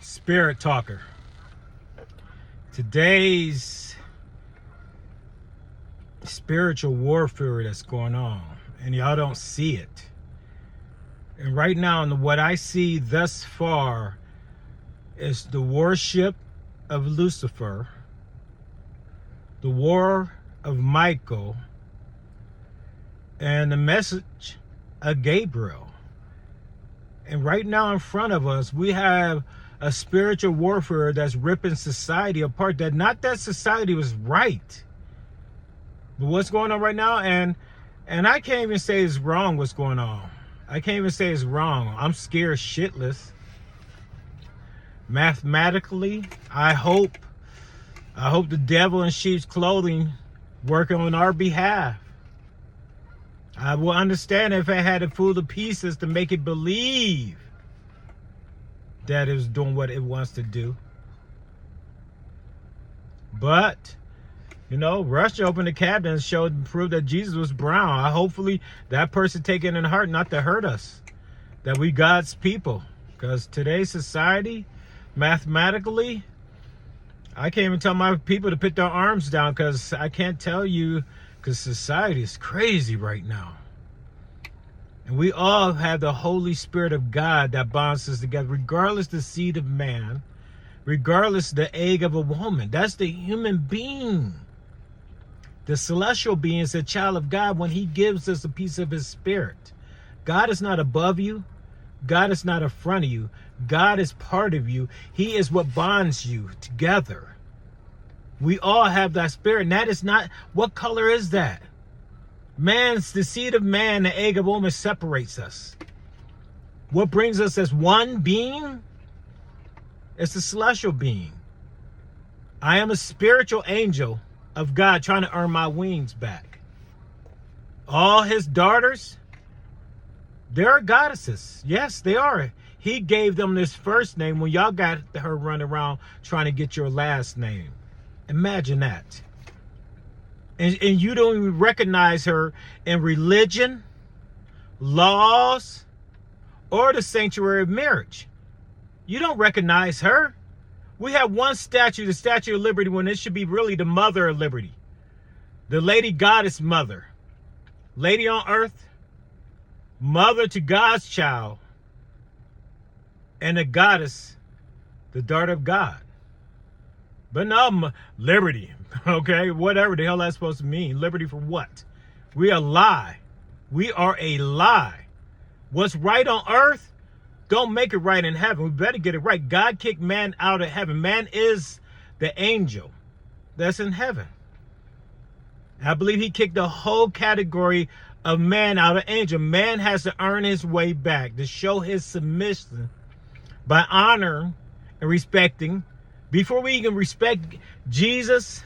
Spirit Talker. Today's spiritual warfare that's going on, and y'all don't see it. And right now, what I see thus far is the worship of Lucifer, the war of Michael, and the message of Gabriel. And right now in front of us, we have a spiritual warfare that's ripping society apart. That society was right, but what's going on right now, and I can't even say it's wrong what's going on. I can't even say it's wrong. I'm scared shitless. Mathematically, I hope the devil in sheep's clothing working on our behalf. I will understand if I had to fool the pieces to make it believe that it was doing what it wants to do. But, Russia opened the cabinet and proved that Jesus was brown. Hopefully that person take it in heart not to hurt us, that we God's people. Because today's society, mathematically, I can't even tell my people to put their arms down, because I can't tell you, because society is crazy right now. And we all have the Holy Spirit of God that bonds us together, regardless the seed of man, regardless the egg of a woman. That's the human being. The celestial being is a child of God when he gives us a piece of his spirit. God is not above you. God is not in front of you. God is part of you. He is what bonds you together. We all have that spirit. And that is not, what color is that? The seed of man, the egg of woman separates us. What brings us as one being? It's the celestial being. I am a spiritual angel of God trying to earn my wings back. All his daughters, they're goddesses. Yes, they are. He gave them this first name when y'all got her running around trying to get your last name. Imagine that. And you don't even recognize her in religion, laws, or the sanctuary of marriage. You don't recognize her. We have one statue, the Statue of Liberty, when it should be really the Mother of Liberty. The Lady Goddess Mother. Lady on earth, mother to God's child, and a goddess, the daughter of God. But no, liberty, okay? Whatever the hell that's supposed to mean. Liberty for what? We are a lie. We are a lie. What's right on earth, don't make it right in heaven. We better get it right. God kicked man out of heaven. Man is the angel that's in heaven. I believe he kicked the whole category of man out of angel. Man has to earn his way back, to show his submission by honor and respecting. Before we can respect Jesus,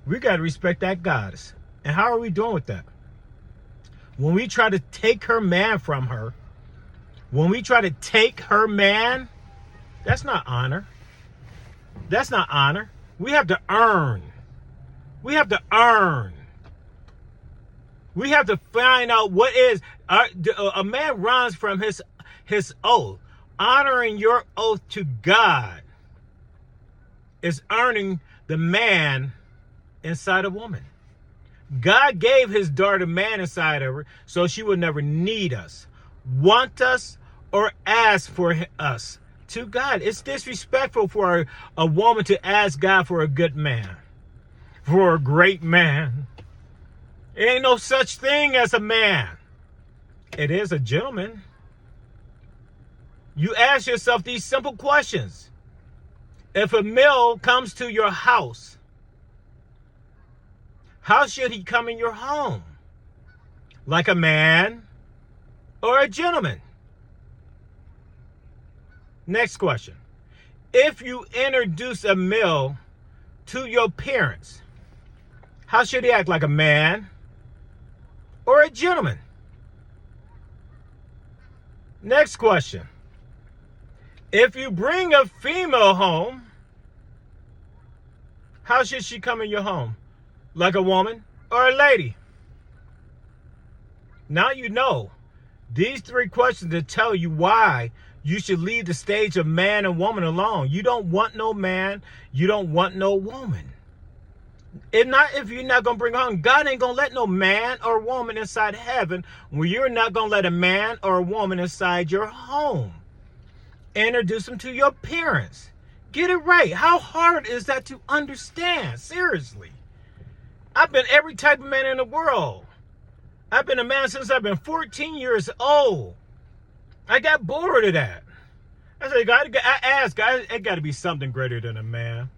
we got to respect that goddess. And how are we doing with that? When we try to take her man from her, when we try to take her man, that's not honor. That's not honor. We have to earn. We have to earn. We have to find out what is. A man runs from his oath. Honoring your oath to God is earning the man inside a woman. God gave his daughter man inside of her so she would never need us, want us, or ask for us to God. It's disrespectful for a woman to ask God for a good man, for a great man. There ain't no such thing as a man. It is a gentleman. You ask yourself these simple questions. If a male comes to your house, how should he come in your home? Like a man or a gentleman? Next question. If you introduce a male to your parents, how should he act? Like a man or a gentleman? Next question. If you bring a female home, how should she come in your home? Like a woman or a lady? Now you know. These three questions to tell you why you should leave the stage of man and woman alone. You don't want no man. You don't want no woman. If you're not going to bring home, God ain't going to let no man or woman inside heaven when you're not going to let a man or a woman inside your home. Introduce them to your parents. Get it right. How hard is that to understand? Seriously. I've been every type of man in the world. I've been a man since I've been 14 years old. I got bored of that. I said, I asked God, it got to be something greater than a man.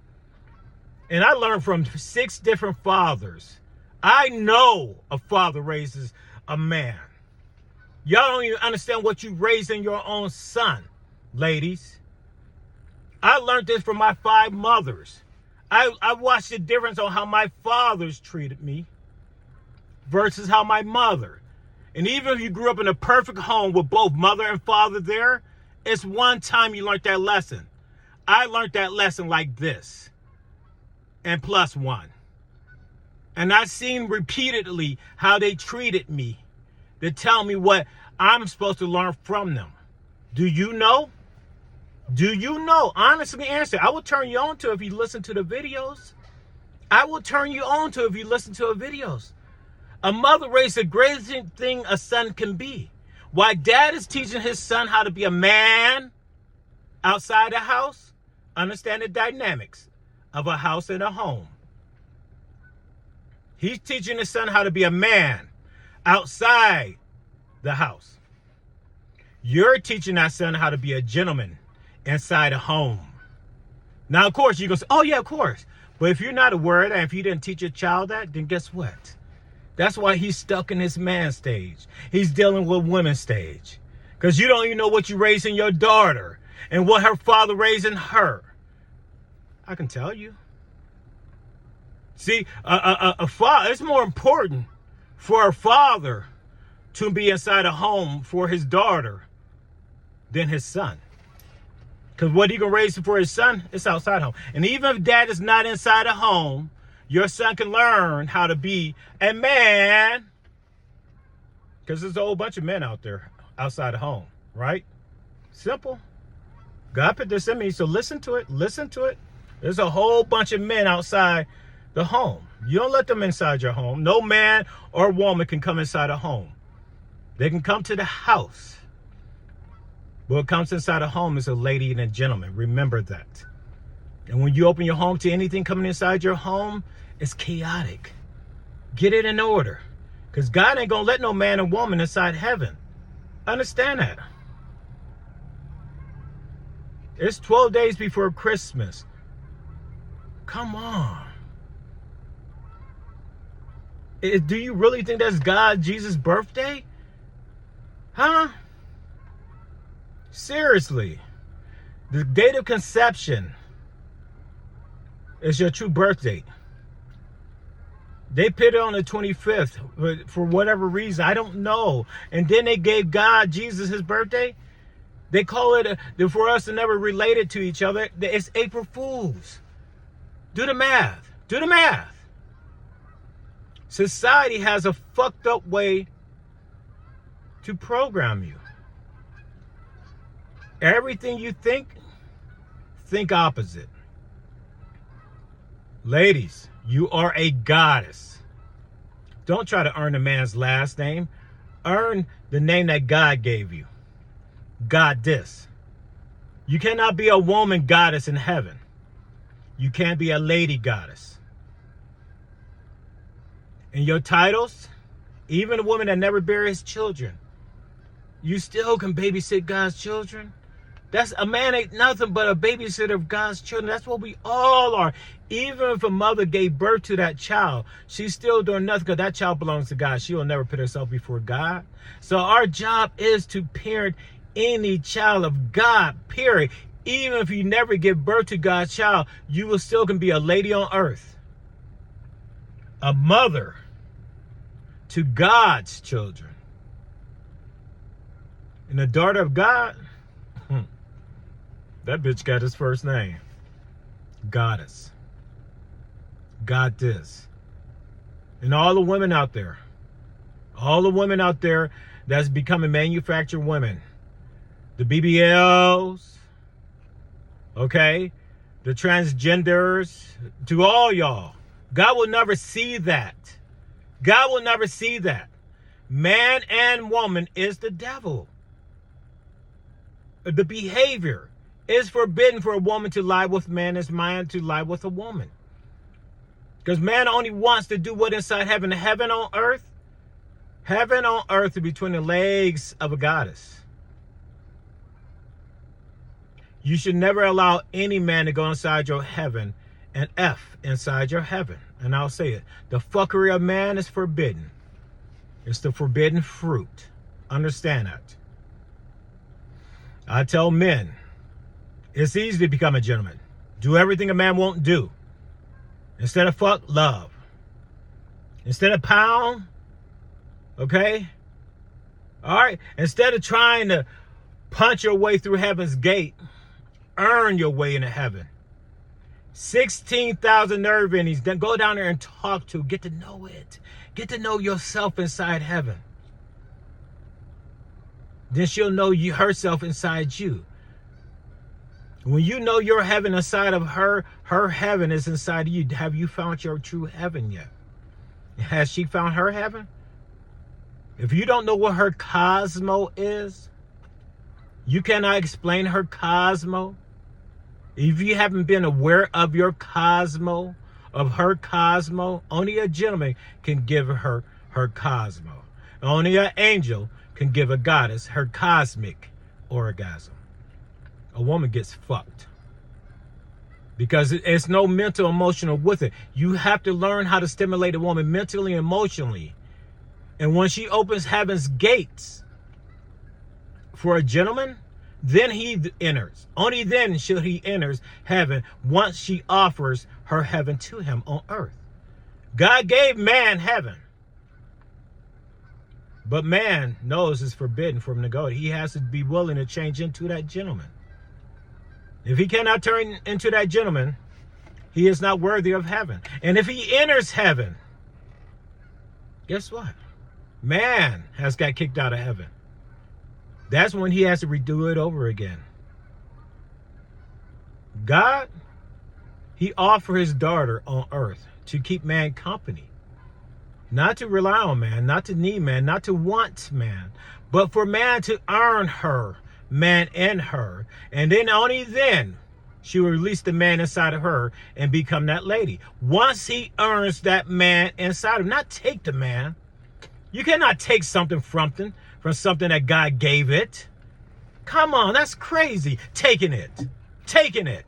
And I learned from 6 different fathers. I know a father raises a man. Y'all don't even understand what you raised in your own son, ladies. I learned this from my 5 mothers. I watched the difference on how my fathers treated me versus how my mother. And even if you grew up in a perfect home with both mother and father there, it's one time you learned that lesson. I learned that lesson like this. And +1. And I've seen repeatedly how they treated me to tell me what I'm supposed to learn from them. Do you know? Do you know? Honestly answer. I will turn you on to if you listen to the videos. I will turn you on to if you listen to the videos. A mother raised the greatest thing a son can be. While dad is teaching his son how to be a man outside the house, understand the dynamics of a house and a home. He's teaching his son how to be a man outside the house. You're teaching that son how to be a gentleman inside a home. Now, of course, you go say, oh, yeah, of course. But if you're not aware of that, if you didn't teach your child that, then guess what? That's why he's stuck in his man stage. He's dealing with women's stage. Because you don't even know what you raised in your daughter and what her father raised in her. I can tell you. See, a father, it's more important for a father to be inside a home for his daughter than his son. Because what he can raise for his son is outside home. And even if dad is not inside a home, your son can learn how to be a man. Because there's a whole bunch of men out there outside of home, right? Simple. God put this in me, so listen to it. Listen to it. There's a whole bunch of men outside the home. You don't let them inside your home. No man or woman can come inside a home. They can come to the house. What comes inside a home is a lady and a gentleman. Remember that. And when you open your home to anything coming inside your home, it's chaotic. Get it in order. Because God ain't going to let no man and woman inside heaven. Understand that. It's 12 days before Christmas. Come on. Do you really think that's God, Jesus' birthday? Huh? Seriously. The date of conception is your true birth date. They put it on the 25th for whatever reason. I don't know. And then they gave God, Jesus, his birthday. They call it, for us to never relate it to each other, it's April Fools. Do the math. Do the math. Society has a fucked up way to program you. Everything you think opposite. Ladies, you are a goddess. Don't try to earn a man's last name. Earn the name that God gave you. Goddess. You cannot be a woman goddess in heaven. You can't be a lady goddess. And your titles, even a woman that never bears children, you still can babysit God's children. That's a man ain't nothing but a babysitter of God's children. That's what we all are. Even if a mother gave birth to that child, she's still doing nothing because that child belongs to God. She will never put herself before God. So our job is to parent any child of God, period. Even if you never give birth to God's child, you will still can be a lady on earth. A mother to God's children. And a daughter of God, that bitch got his first name. Goddess. Goddess. And all the women out there that's becoming manufactured women, the BBLs, okay, the transgenders, to all y'all. God will never see that. God will never see that. Man and woman is the devil. The behavior is forbidden for a woman to lie with man, as man to lie with a woman. Because man only wants to do what inside heaven? Heaven on earth? Heaven on earth is between the legs of a goddess. You should never allow any man to go inside your heaven and F inside your heaven. And I'll say it. The fuckery of man is forbidden. It's the forbidden fruit. Understand that. I tell men, it's easy to become a gentleman. Do everything a man won't do. Instead of fuck, love. Instead of pound, okay? All right? Instead of trying to punch your way through heaven's gate, earn your way into heaven. 16,000 nerve endings. Then go down there and talk to. Get to know it. Get to know yourself inside heaven. Then she'll know you herself inside you. When you know your heaven inside of her, her heaven is inside of you. Have you found your true heaven yet? Has she found her heaven? If you don't know what her cosmo is, you cannot explain her cosmo. If you haven't been aware of your cosmo, of her cosmo, only a gentleman can give her her cosmo. Only an angel can give a goddess her cosmic orgasm. A woman gets fucked. Because it's no mental, emotional with it. You have to learn how to stimulate a woman mentally and emotionally. And when she opens heaven's gates for a gentleman, then he enters. Only then should he enters heaven, once she offers her heaven to him on earth. God gave man heaven. But man knows it's forbidden for him to go. He has to be willing to change into that gentleman. If he cannot turn into that gentleman, he is not worthy of heaven. And if he enters heaven, guess what? Man has got kicked out of heaven. That's when he has to redo it over again. God, he offered his daughter on earth to keep man company. Not to rely on man, not to need man, not to want man, but for man to earn her, man in her. And then only then she will release the man inside of her and become that lady. Once he earns that man inside of him, not take the man. You cannot take something from something that God gave it. Come on, that's crazy. Taking it.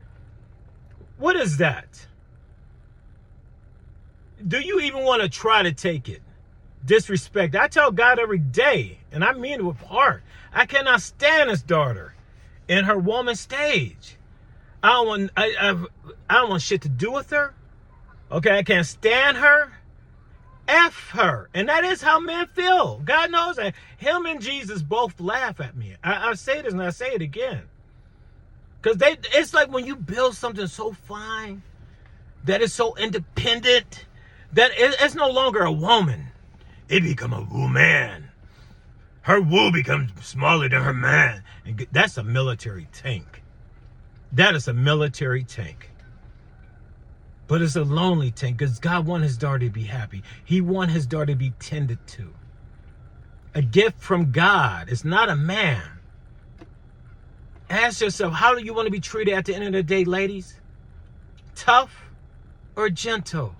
What is that? Do you even want to try to take it? Disrespect. I tell God every day, and I mean it with heart, I cannot stand his daughter in her woman stage. I don't want shit to do with her. Okay, I can't stand her. F her. And that is how men feel. God knows that. Him and Jesus both laugh at me. I say this and I say it again. Because it's like when you build something so fine, that is so independent, that it's no longer a woman. It become a woman. Her woo becomes smaller than her man. And that's a military tank. That is a military tank. But it's a lonely tank because God wanted his daughter to be happy. He wanted his daughter to be tended to. A gift from God. It's not a man. Ask yourself, how do you want to be treated at the end of the day, ladies? Tough or gentle?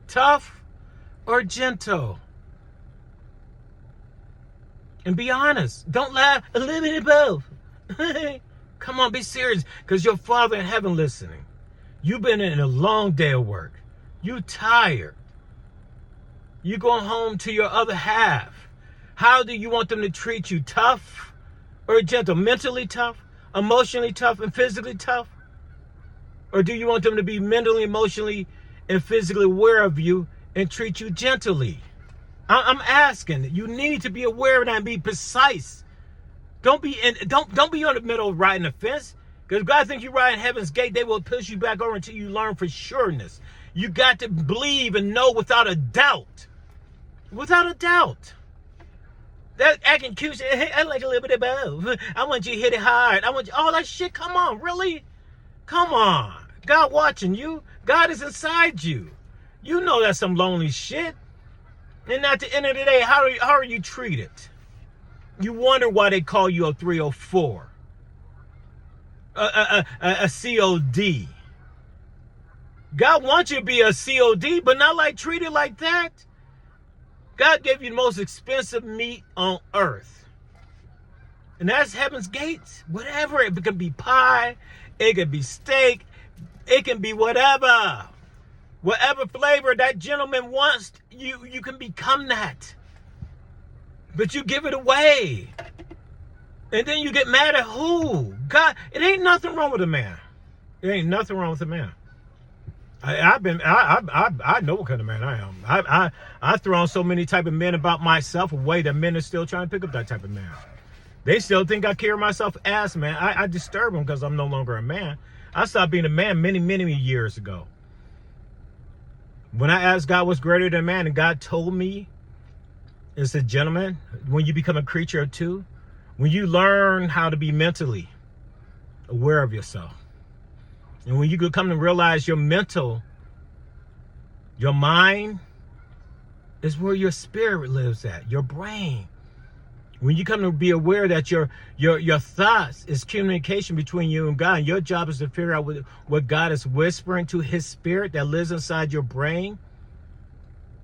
Tough or gentle? And be honest. Don't laugh. A little bit of both. Come on, be serious. Because your Father in heaven listening. You've been in a long day of work. You tired. You going home to your other half. How do you want them to treat you? Tough or gentle? Mentally tough? Emotionally tough and physically tough? Or do you want them to be mentally, emotionally, and physically aware of you and treat you gently? I'm asking. You need to be aware of that and be precise. Don't be on the middle of riding the fence. Because God thinks you ride in heaven's gate, they will push you back over until you learn for sureness. You got to believe and know without a doubt. Without a doubt. That acting cute. Hey, I like a little bit above. I want you to hit it hard. I want you, all that shit. Come on, really? Come on. God watching you. God is inside you. You know that's some lonely shit. And at the end of the day, how are you treated? You wonder why they call you a 304. A COD. God wants you to be a COD, but not like treated like that. God gave you the most expensive meat on earth. And that's heaven's gates. Whatever. It can be pie. It can be steak. It can be whatever. Whatever flavor that gentleman wants, you can become that. But you give it away. And then you get mad at who? God, it ain't nothing wrong with a man. It ain't nothing wrong with a man. I know what kind of man I am. I've thrown so many type of men about myself away that men are still trying to pick up that type of man. They still think I carry myself as man. I disturb them because I'm no longer a man. I stopped being a man many years ago. When I asked God what's greater than man, and God told me, it's a gentleman, when you become a creature of two, when you learn how to be mentally aware of yourself, and when you could come to realize your mental, your mind is where your spirit lives at, your brain. When you come to be aware that your thoughts is communication between you and God, and your job is to figure out what God is whispering to his spirit that lives inside your brain.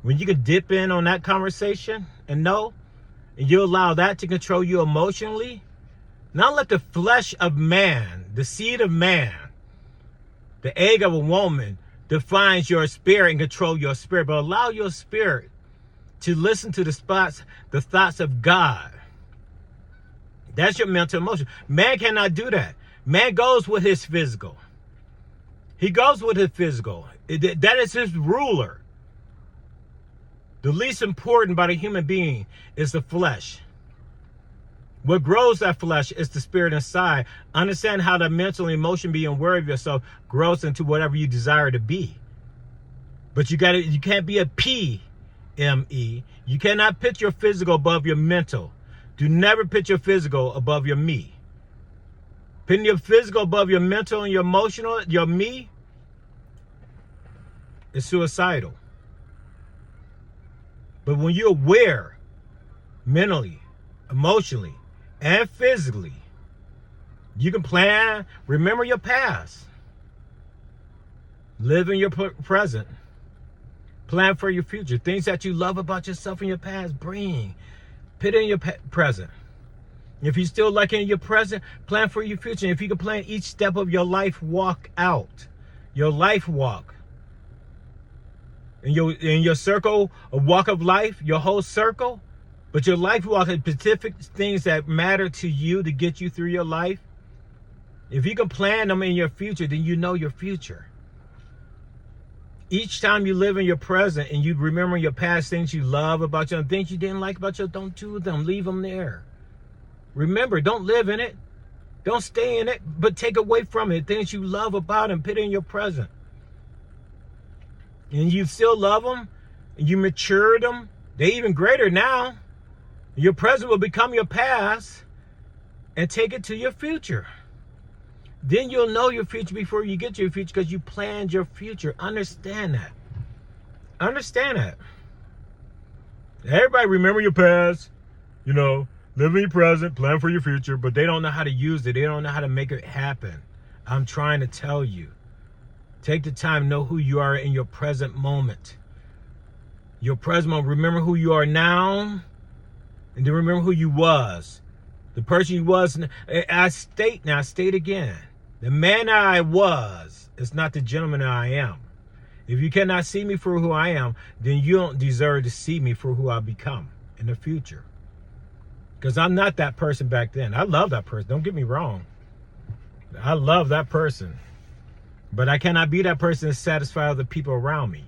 When you can dip in on that conversation and know, and you allow that to control you emotionally, not let the flesh of man, the seed of man, the egg of a woman defines your spirit and control your spirit, but allow your spirit to listen to the thoughts of God. That's your mental emotion. Man cannot do that. Man goes with his physical. He goes with his physical. That is his ruler. The least important about a human being is the flesh. What grows that flesh is the spirit inside. Understand how the mental and emotion, being aware of yourself, grows into whatever you desire to be. But you can't be a PME. You cannot put your physical above your mental. Do never put your physical above your me. Putting your physical above your mental and your emotional, your me, is suicidal. But when you're aware, mentally, emotionally, and physically, you can plan, remember your past, live in your present, plan for your future. Things that you love about yourself in your past, put in your present. If you still like in your present, plan for your future. If you can plan each step of your life walk out, your life walk, in your circle, a walk of life, your whole circle, but your life walk is specific things that matter to you to get you through your life. If you can plan them in your future, then you know your future. Each time you live in your present and you remember your past, things you love about you and things you didn't like about you, don't do them. Leave them there. Remember, don't live in it. Don't stay in it, but take away from it things you love about and put in your present. And you still love them, and you matured them. They're even greater now. Your present will become your past and take it to your future. Then you'll know your future before you get to your future because you planned your future. Understand that. Understand that. Everybody remember your past, live in your present, plan for your future, but they don't know how to use it. They don't know how to make it happen. I'm trying to tell you. Take the time to know who you are in your present moment. Your present moment. Remember who you are now, and then remember who you was. The person you was. I state again. The man I was is not the gentleman I am. If you cannot see me for who I am, then you don't deserve to see me for who I become in the future. Because I'm not that person back then. I love that person. Don't get me wrong. I love that person. But I cannot be that person to satisfy other people around me.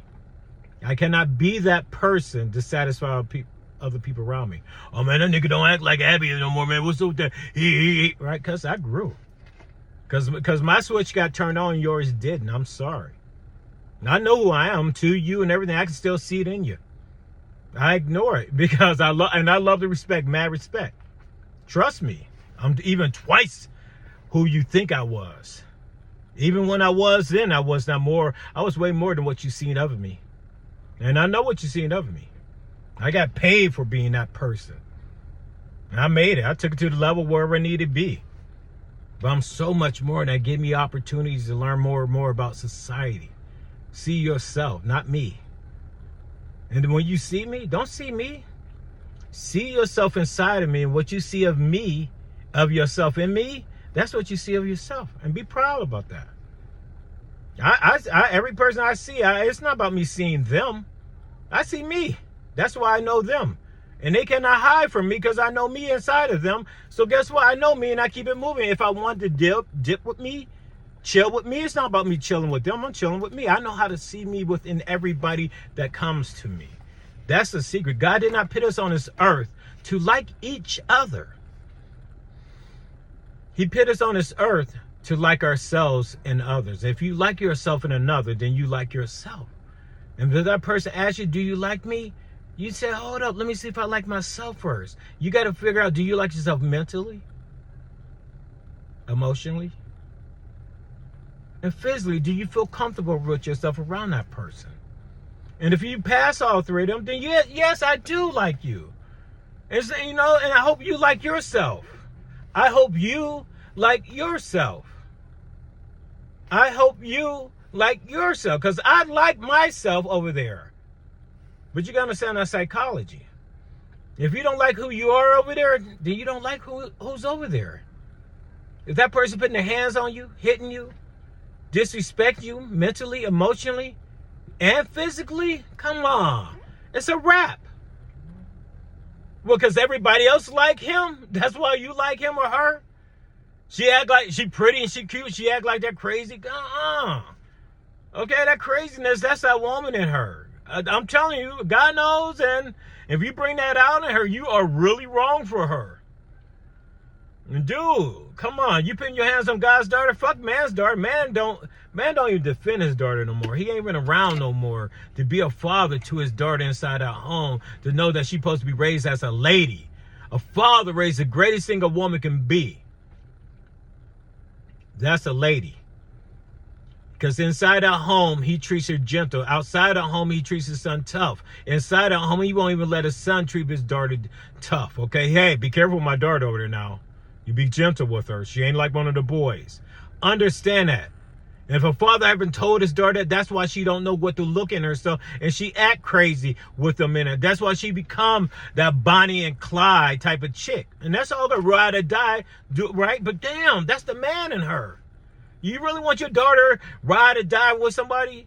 I cannot be that person to satisfy other people around me. Oh man, that nigga don't act like Abby no more, man. What's up with that? Right? Because I grew. Because my switch got turned on, yours didn't. I'm sorry. And I know who I am to you and everything. I can still see it in you. I ignore it because I love the respect, mad respect. Trust me, I'm even twice who you think I was. Even when I was then, I was way more than what you seen of me. And I know what you seen of me. I got paid for being that person. And I made it. I took it to the level where I needed to be. But I'm so much more, and that gave me opportunities to learn more and more about society. See yourself, not me. And when you see me, don't see me. See yourself inside of me, and what you see of me, of yourself in me, that's what you see of yourself. And be proud about that. Every person I see, it's not about me seeing them. I see me. That's why I know them. And they cannot hide from me because I know me inside of them. So guess what? I know me and I keep it moving. If I want to dip with me, chill with me, it's not about me chilling with them. I'm chilling with me. I know how to see me within everybody that comes to me. That's the secret. God did not put us on this earth to like each other. He put us on this earth to like ourselves and others. If you like yourself and another, then you like yourself. And if that person asks you, do you like me? You say, hold up, let me see if I like myself first. You got to figure out, do you like yourself mentally, emotionally, and physically? Do you feel comfortable with yourself around that person? And if you pass all three of them, then yes, I do like you. And and I hope you like yourself. I hope you like yourself. I hope you like yourself, because I like myself over there. But you got to understand that psychology. If you don't like who you are over there, then you don't like who's over there. If that person putting their hands on you, hitting you, disrespect you mentally, emotionally, and physically, come on. It's a wrap. Well, because everybody else like him, that's why you like him or her. She act like she pretty and she cute. She act like that crazy. Okay, that craziness, that's that woman in her. I'm telling you, God knows, and if you bring that out in her, you are really wrong for her. And dude, come on, you putting your hands on God's daughter? Fuck man's daughter. Man don't even defend his daughter no more. He ain't even around no more to be a father to his daughter inside our home, to know that she's supposed to be raised as a lady. A father raised the greatest thing a woman can be. That's a lady. Because inside our home, he treats her gentle. Outside our home, he treats his son tough. Inside our home, he won't even let his son treat his daughter tough. Okay, hey, be careful with my daughter over there now. You be gentle with her. She ain't like one of the boys. Understand that. And if a father haven't told his daughter that, that's why she don't know what to look in herself, and she act crazy with them in her. That's why she become that Bonnie and Clyde type of chick. And that's all the ride or die do, right? But damn, that's the man in her. You really want your daughter ride or die with somebody?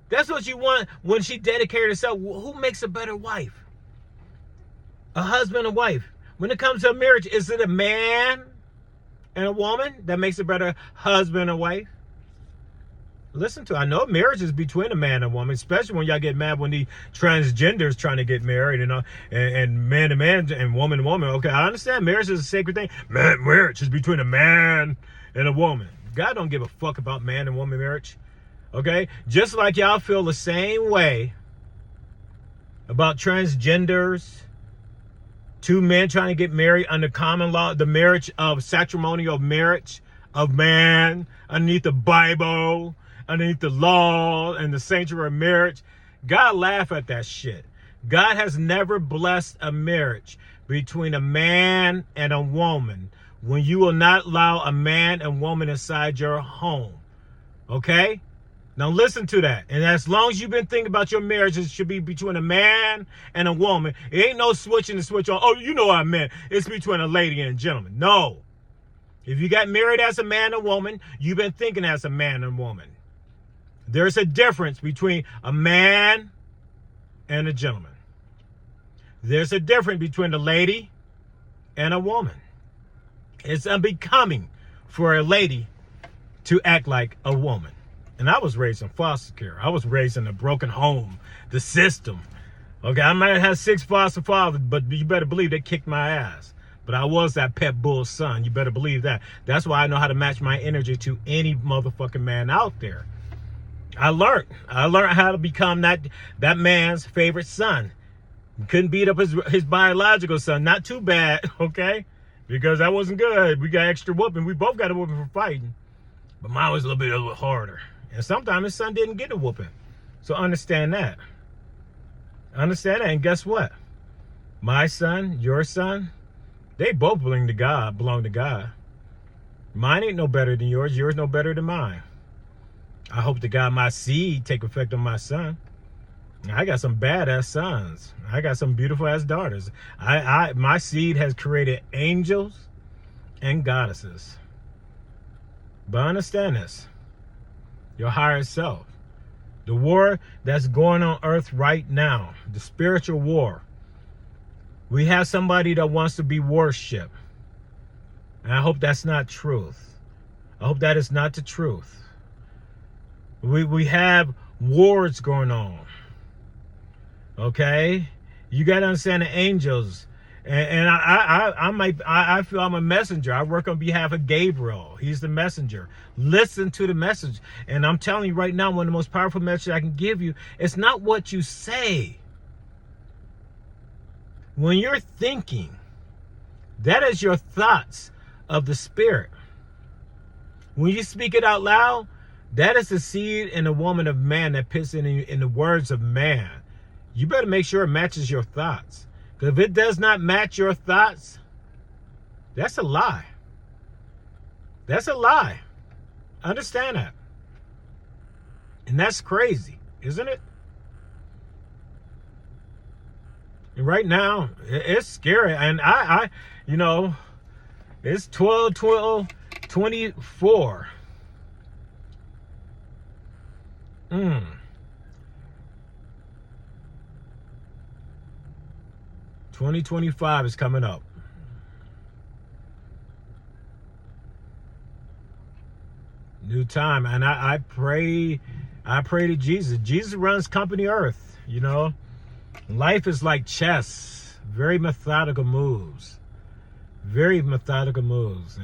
That's what you want when she dedicated herself. Who makes a better wife? A husband and wife. When it comes to a marriage, is it a man and a woman that makes a better husband and wife? Listen to it. I know marriage is between a man and a woman, especially when y'all get mad when the transgenders trying to get married, and man to man and woman to woman. Okay, I understand marriage is a sacred thing. Marriage is between a man and a woman. God don't give a fuck about man and woman marriage. Okay? Just like y'all feel the same way about transgenders, two men trying to get married under common law, the marriage of matrimonial marriage of man underneath the Bible, underneath the law and the sanctuary of marriage. God laugh at that shit. God has never blessed a marriage between a man and a woman when you will not allow a man and woman inside your home. Okay? Now listen to that. And as long as you've been thinking about your marriage, it should be between a man and a woman. It ain't no switching the switch on. Oh, you know what I meant. It's between a lady and a gentleman. No. If you got married as a man and woman, you've been thinking as a man and woman. There's a difference between a man and a gentleman. There's a difference between a lady and a woman. It's unbecoming for a lady to act like a woman. And I was raised in foster care. I was raised in a broken home, the system. Okay, I might have 6 foster fathers, but you better believe they kicked my ass. But I was that pet bull son. You better believe that. That's why I know how to match my energy to any motherfucking man out there. I learned how to become that man's favorite son. Couldn't beat up his biological son. Not too bad, okay? Because that wasn't good. We got extra whooping. We both got a whooping for fighting. But mine was a little bit harder. And sometimes his son didn't get a whooping. So understand that. Understand that. And guess what? My son, your son, they both belong to God. Mine ain't no better than yours. Yours no better than mine. I hope to God my seed take effect on my son. I got some badass sons. I got some beautiful ass daughters. My seed has created angels and goddesses. But understand this. Your higher self. The war that's going on earth right now. The spiritual war. We have somebody that wants to be worshipped. And I hope that's not truth. I hope that is not the truth. We have wars going on. Okay? You got to understand the angels. And I feel I'm a messenger. I work on behalf of Gabriel. He's the messenger. Listen to the message. And I'm telling you right now, one of the most powerful messages I can give you, it's not what you say. When you're thinking, that is your thoughts of the spirit. When you speak it out loud, that is the seed in the woman of man that pits in the words of man. You better make sure it matches your thoughts. Because if it does not match your thoughts, that's a lie. That's a lie. Understand that. And that's crazy, isn't it? And right now, it's scary. And I you know, it's 12/12/24. 2025 is coming up. New time. And I pray to Jesus. Jesus runs company earth, you know. Life is like chess. Very methodical moves. Very methodical moves.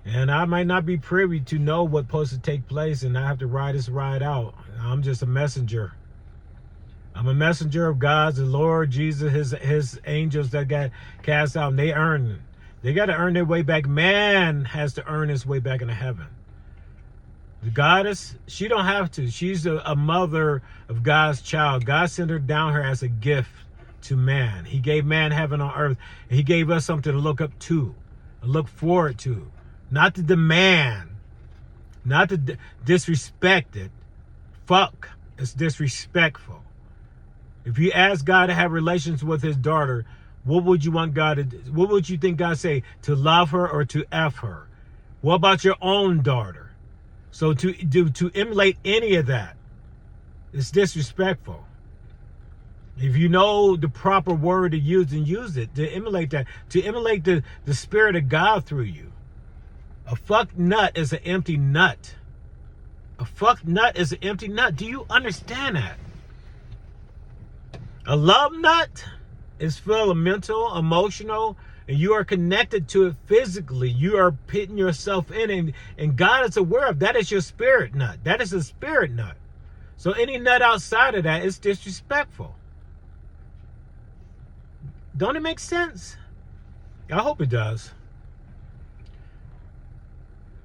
And I might not be privy to know what's supposed to take place, and I have to ride this ride out. I'm just a messenger. I'm a messenger of God, the Lord Jesus, his angels that got cast out, and they earn it. They got to earn their way back. Man has to earn his way back into heaven. The goddess, she don't have to. She's a mother of God's child. God sent her down here as a gift to man. He gave man heaven on earth. And he gave us something to look up to, look forward to. Not to demand, not to disrespect it. Fuck, it's disrespectful. If you ask God to have relations with his daughter, what would you want God to do? What would you think God say? To love her or to F her? What about your own daughter? So to emulate any of that, it's disrespectful. If you know the proper word to use, and use it to emulate that, to emulate the spirit of God through you. A fuck nut is an empty nut. A fuck nut is an empty nut. Do you understand that? A love nut is full of mental, emotional, and you are connected to it physically. You are pitting yourself in, and God is aware of that. Is your spirit nut. That is a spirit nut. So any nut outside of that is disrespectful. Don't it make sense? I hope it does.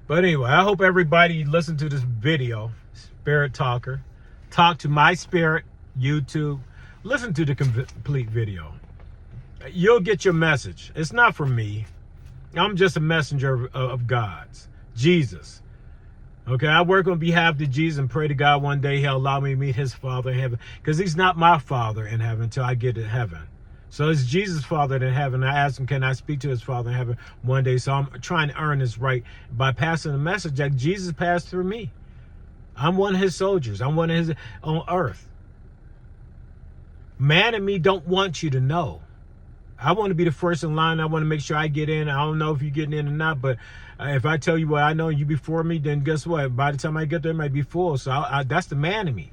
But anyway, I hope everybody listen to this video, Spirit Talker. Talk to my spirit, YouTube. Listen to the complete video. You'll get your message. It's not from me. I'm just a messenger of God's. Jesus. Okay, I work on behalf of Jesus and pray to God one day he'll allow me to meet his Father in heaven. Because he's not my Father in heaven until I get to heaven. So it's Jesus' Father in heaven. I asked him, can I speak to his Father in heaven one day? So I'm trying to earn this right by passing the message that Jesus passed through me. I'm one of his soldiers. I'm one of his on earth. Man and me don't want you to know. I want to be the first in line. I want to make sure I get in. I don't know if you're getting in or not, but if I tell you what I know, you before me, then guess what? By the time I get there, it might be full. So that's the man in me.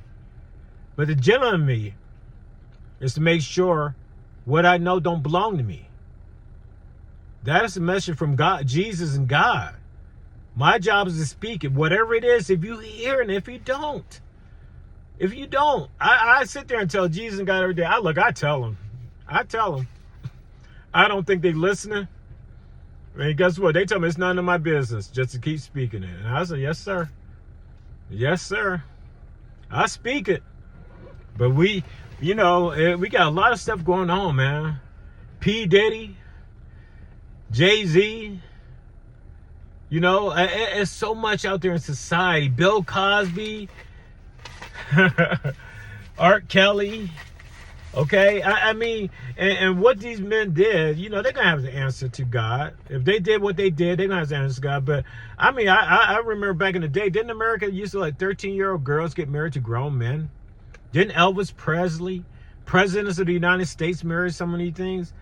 But the gentleman in me is to make sure what I know don't belong to me. That is a message from God, Jesus and God. My job is to speak it. Whatever it is, if you hear it, and if you don't. If you don't, I sit there and tell Jesus and God every day. I tell him. I tell them. I don't think they listening. I mean, guess what? They tell me it's none of my business just to keep speaking it. And I say, yes, sir. Yes, sir. I speak it. But we got a lot of stuff going on, man. P. Diddy, Jay-Z, it's so much out there in society. Bill Cosby, R. Kelly. Okay, I mean, and what these men did, they're going to have to answer to God. If they did what they did, they're going to have to answer to God. But, I mean, I remember back in the day, didn't America used to let 13-year-old girls get married to grown men? Didn't Elvis Presley, presidents of the United States, marry some of these things?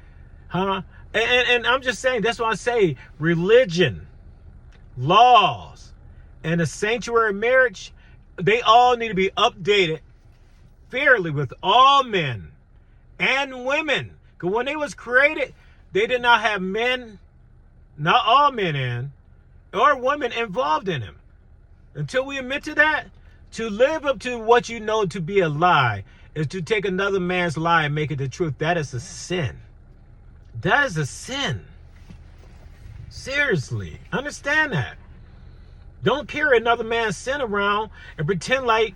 Huh? And I'm just saying, that's why I say religion, laws, and a sanctuary marriage, they all need to be updated fairly with all men and women. Because when they was created, they did not have men, not all men or women involved in them. Until we admit to that, to live up to what you know to be a lie is to take another man's lie and make it the truth. That is a sin. That is a sin. Seriously, understand that. Don't carry another man's sin around and pretend like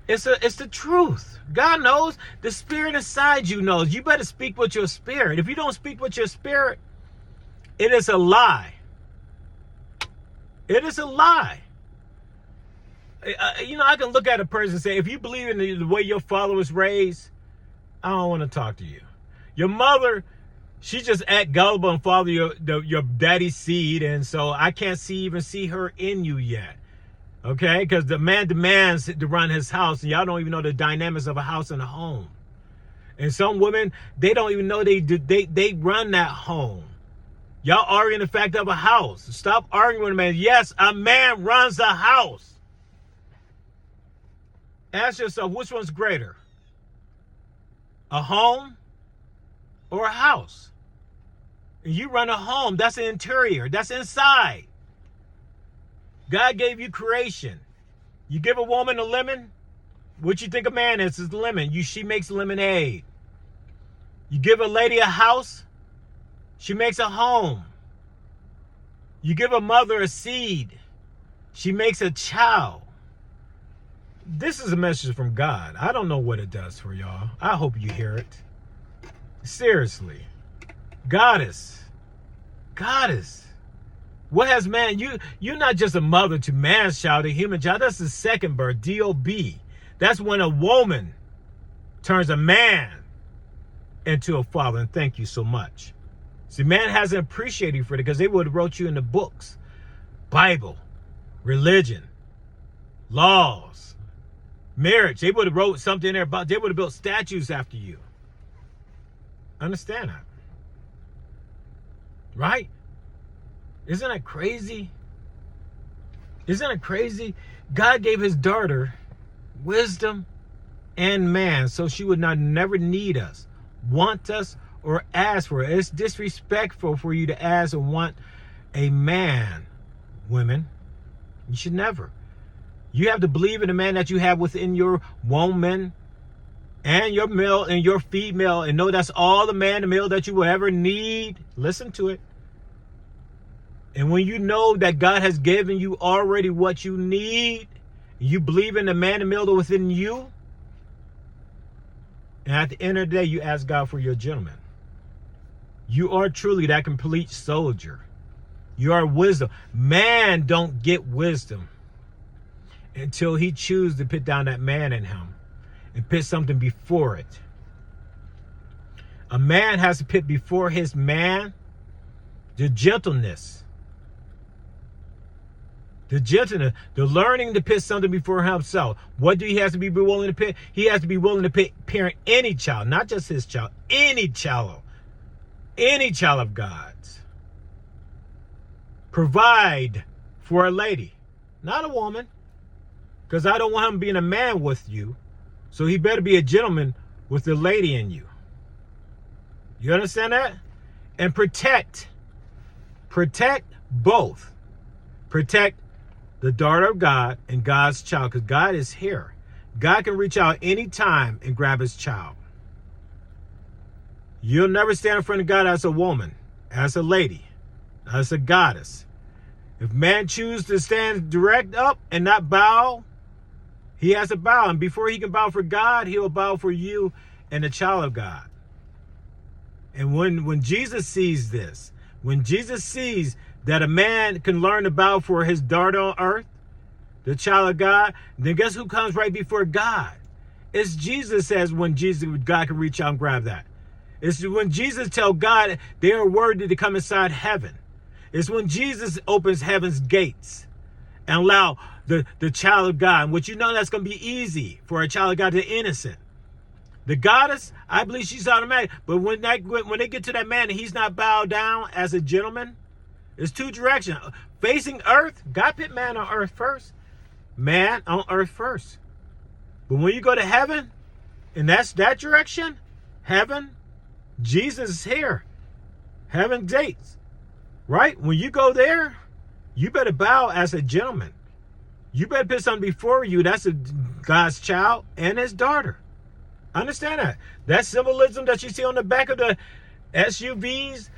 it's the truth. God knows. The spirit inside you knows. You better speak with your spirit. If you don't speak with your spirit, it is a lie. It is a lie. I can look at a person and say, if you believe in the way your father was raised, I don't want to talk to you. Your mother, she just act gullible and follow your daddy's seed, and so I can't even see her in you yet. Okay, because the man demands to run his house, and y'all don't even know the dynamics of a house and a home. And some women, they don't even know they run that home. Y'all arguing the fact of a house. Stop arguing with a man. Yes, a man runs a house. Ask yourself, which one's greater? A home or a house? And you run a home. That's the interior. That's inside. God gave you creation. You give a woman a lemon, what you think a man is lemon. She makes lemonade. You give a lady a house, she makes a home. You give a mother a seed, she makes a child. This is a message from God. I don't know what it does for y'all. I hope you hear it. Seriously. Goddess. What has man? You're not just a mother to man's child, a human child. That's the second birth, D-O-B. That's when a woman turns a man into a father. And thank you so much. See, man hasn't appreciated you for it because they would have wrote you in the books. Bible, religion, laws, marriage. They would have wrote something in there about, they would have built statues after you. Understand that? Right? Isn't that crazy? Isn't it crazy? God gave his daughter wisdom and man so she would never need us, want us, or ask for it. It's disrespectful for you to ask or want a man, women. You should never. You have to believe in the man that you have within your woman and your male and your female, and know that's all the man and male that you will ever need. Listen to it. And when you know that God has given you already what you need, you believe in the man and male within you, and at the end of the day, you ask God for your gentleman. You are truly that complete soldier. You are wisdom. Man don't get wisdom until he chooses to put down that man in him and put something before it. A man has to put before his man the gentleness. The gentleness, the learning to put something before himself. What do he have to be willing to put? He has to be willing to parent any child, not just his child, any child of God's. Provide for a lady, not a woman, because I don't want him being a man with you. So he better be a gentleman with the lady in you. You understand that? And protect both. Protect the daughter of God and God's child, because God is here. God can reach out anytime and grab his child. You'll never stand in front of God as a woman, as a lady, as a goddess. If man chooses to stand direct up and not bow, he has to bow. And before he can bow for God, he'll bow for you and the child of God. And when Jesus sees this, when Jesus sees that a man can learn to bow for his daughter on earth, the child of God, then guess who comes right before God? It's Jesus. Says when God can reach out and grab that. It's when Jesus tells God they are worthy to come inside heaven. It's when Jesus opens heaven's gates and allow the child of God, which you know that's going to be easy for a child of God, the innocent. The goddess, I believe she's automatic. But when they get to that man and he's not bowed down as a gentleman, it's two directions. Facing earth, God put man on earth first. Man on earth first. But when you go to heaven, and that's that direction, heaven, Jesus is here. Heaven gates. Right? When you go there, you better bow as a gentleman. You better put something before you. That's God's child and his daughter. Understand that. That symbolism that you see on the back of the SUVs,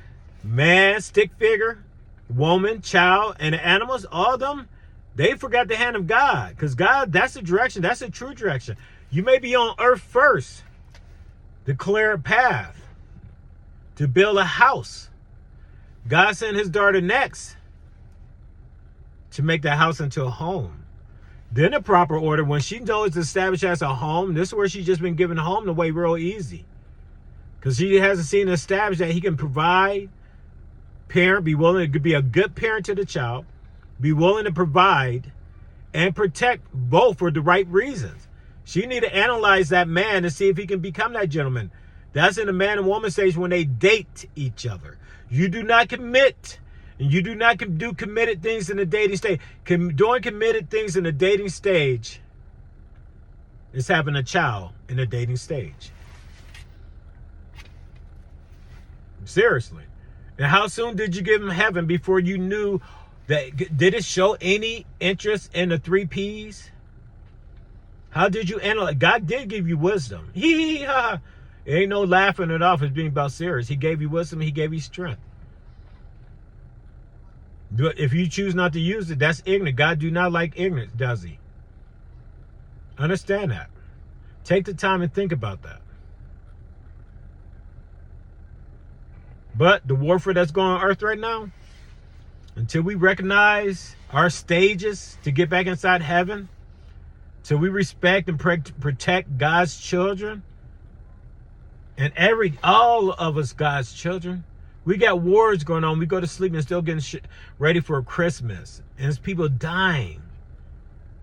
man, stick figure, woman, child, and the animals, all of them, they forgot the hand of God. Because God, that's the direction. That's the true direction. You may be on earth first to clear a path, to build a house. God sent his daughter next to make that house into a home. Then the proper order, when she knows it's established as a home, this is where she's just been given home the way real easy. Because she hasn't seen established that he can provide, parent, be willing to be a good parent to the child, be willing to provide and protect both for the right reasons. She need to analyze that man to see if he can become that gentleman. That's in the man and woman stage when they date each other. You do not commit. And you do not do committed things in the dating stage. Doing committed things in the dating stage is having a child in the dating stage. Seriously. And how soon did you give him heaven before you knew that? Did it show any interest in the 3 Ps? How did you analyze? God did give you wisdom. It ain't no laughing it off as being about serious. He gave you wisdom. He gave you strength. If you choose not to use it, that's ignorant. God do not like ignorance, does he? Understand that. Take the time and think about that. But the warfare that's going on earth right now, until we recognize our stages to get back inside heaven, till we respect and protect God's children, and all of us God's children, we got wars going on. We go to sleep and still getting ready for Christmas. And there's people dying.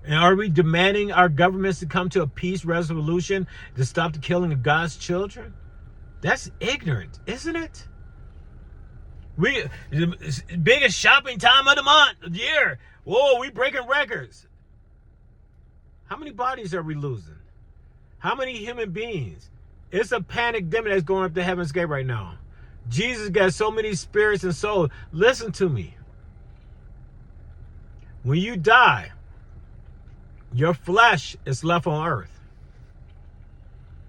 And are we demanding our governments to come to a peace resolution to stop the killing of God's children? That's ignorant, isn't it? Biggest shopping time of the month, of the year. Whoa, we breaking records. How many bodies are we losing? How many human beings? It's a panic demic that's going up to heaven's gate right now. Jesus got so many spirits and souls. Listen to me. When you die, your flesh is left on earth.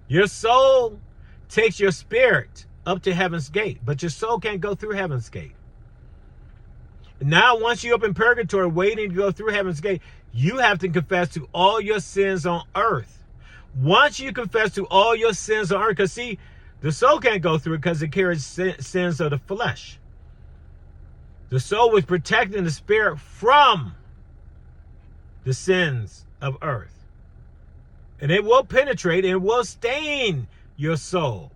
Your soul takes your spirit up to heaven's gate, but your soul can't go through heaven's gate. Now, once you're up in purgatory waiting to go through heaven's gate, you have to confess to all your sins on earth. Once you confess to all your sins on earth, because see, the soul can't go through it because it carries sins of the flesh. The soul was protecting the spirit from the sins of earth. And it will penetrate and it will stain your soul.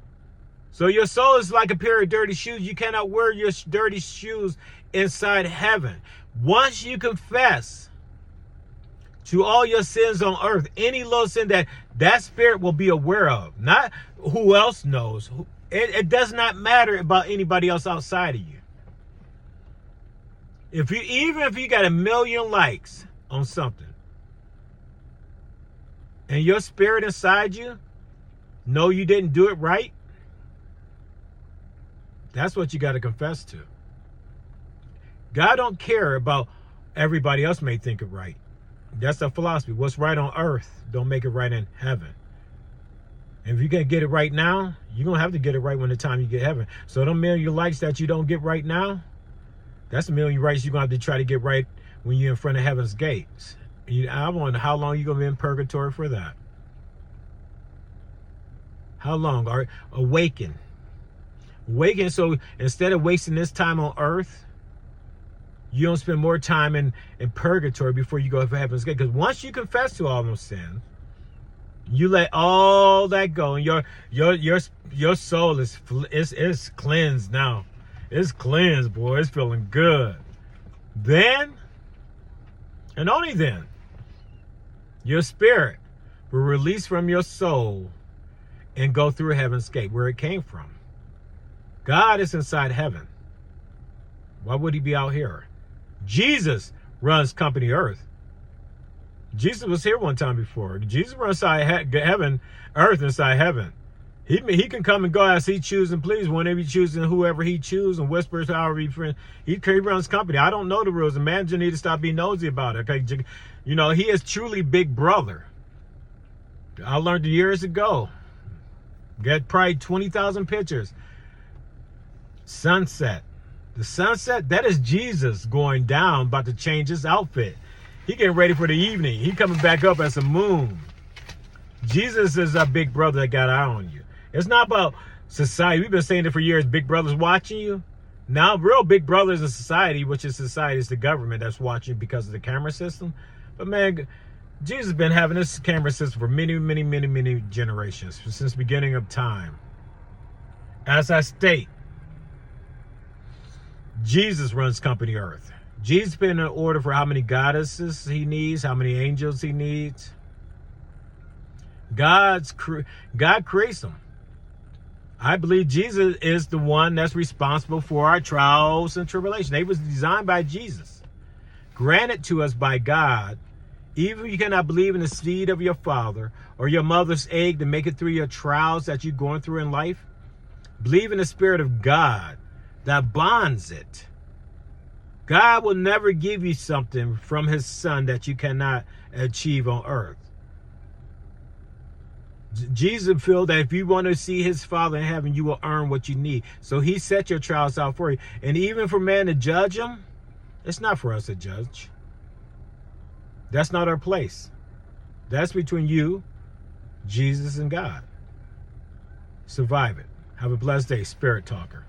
So your soul is like a pair of dirty shoes. You cannot wear your dirty shoes inside heaven. Once you confess to all your sins on earth, any little sin that spirit will be aware of, not who else knows. It does not matter about anybody else outside of you. Even if you got 1 million likes on something, and your spirit inside you know you didn't do it right, that's what you got to confess to. God don't care about everybody else may think it right. That's the philosophy. What's right on earth don't make it right in heaven. And if you can't get it right now, you're going to have to get it right when the time you get heaven. So them million likes that you don't get right now, that's a million rights you're going to have to try to get right when you're in front of heaven's gates. I wonder how long you're going to be in purgatory for that. How long? Awaken. Awaken, so instead of wasting this time on earth, you don't spend more time in purgatory before you go for heaven's gate. Because once you confess to all those sins, you let all that go, and your soul is cleansed now. It's cleansed, boy. It's feeling good. Then, and only then, your spirit will release from your soul and go through heaven's gate where it came from. God is inside heaven. Why would he be out here? Jesus runs company earth. Jesus was here one time before. Jesus runs inside heaven, earth inside heaven. He can come and go as he chooses and please, whenever he chooses and whoever he chooses and whispers however he runs company. I don't know the rules. The manager need to stop being nosy about it. Okay, you know, he is truly big brother. I learned years ago. Get probably 20,000 pictures. Sunset. The sunset, that is Jesus going down, about to change his outfit. He getting ready for the evening. He coming back up as a moon. Jesus is a big brother that got eye on you. It's not about society. We've been saying it for years. Big brother's watching you. Now, real big brothers in society, which is society, is the government that's watching because of the camera system. But man, Jesus has been having this camera system for many generations, since the beginning of time. As I state, Jesus runs company earth. Jesus been in order for how many goddesses he needs, how many angels he needs. God creates them. I believe Jesus is the one that's responsible for our trials and tribulation. They was designed by Jesus, granted to us by God. Even if you cannot believe in the seed of your father or your mother's egg to make it through your trials that you're going through in life, believe in the Spirit of God that bonds it. God will never give you something from his son that you cannot achieve on earth. Jesus feel that if you want to see his Father in heaven, you will earn what you need. So he set your trials out for you. And even for man to judge them, it's not for us to judge. That's not our place. That's between you, Jesus, and God. Survive it. Have a blessed day, Spirit Talker.